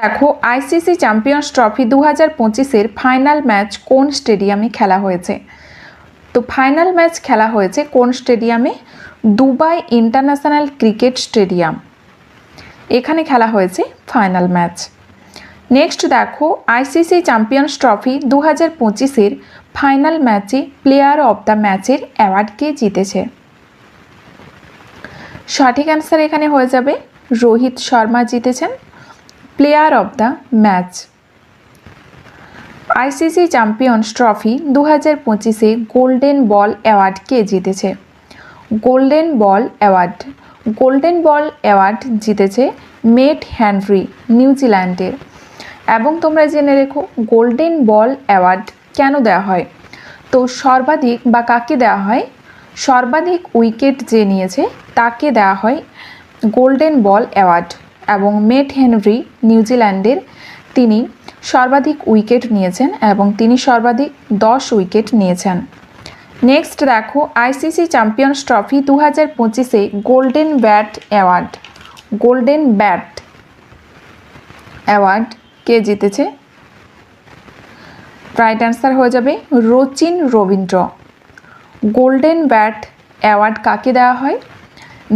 দেখো ICC champions trophy 2025-এর final match কোন স্টেডিয়ামে খেলা হয়েছে। তো ফাইনাল ম্যাচ খেলা হয়েছে কোন স্টেডিয়ামে? দুবাই ইন্টারন্যাশনাল ক্রিকেট স্টেডিয়াম, এখানে খেলা হয়েছে ফাইনাল ম্যাচ। নেক্সট দেখো আইসিসি চ্যাম্পিয়ন্স ট্রফি 2025-এর ফাইনাল ম্যাচে প্লেয়ার অফ দ্য ম্যাচের অ্যাওয়ার্ড কে জিতেছে? সঠিক অ্যান্সার এখানে হয়ে যাবে রোহিত শর্মা জিতেছেন player of the match. ICC champions trophy 2025-এ গোল্ডেন বল অ্যাওয়ার্ড কে জিতেছে? গোল্ডেন বল অ্যাওয়ার্ড জিতেছে মেট হেনরি নিউজিল্যান্ডের। এবং তোমরা জেনে রেখো গোল্ডেন বল অ্যাওয়ার্ড কেন দেওয়া হয়? তো সর্বাধিক বা কাকে দেওয়া হয়? সর্বাধিক উইকেট যে নিয়েছে তাকে দেওয়া হয় গোল্ডেন বল অ্যাওয়ার্ড। এবং মেট হেনরি নিউজিল্যান্ডের, তিনি সর্বাধিক উইকেট নিয়েছেন এবং তিনি সর্বাধিক 10 উইকেট নিয়েছেন। নেক্সট দেখো আইসিসি চ্যাম্পিয়ন্স ট্রফি 2025-এ গোল্ডেন ব্যাট অ্যাওয়ার্ড কে জিতেছে? রাইট অ্যান্সার হয়ে যাবে Rachin Ravindra. Golden bat award কাকে দেওয়া হয়?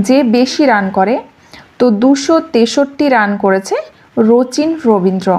যে বেশি রান করে, তো 263 রান করেছে রচিন রবীন্দ্র।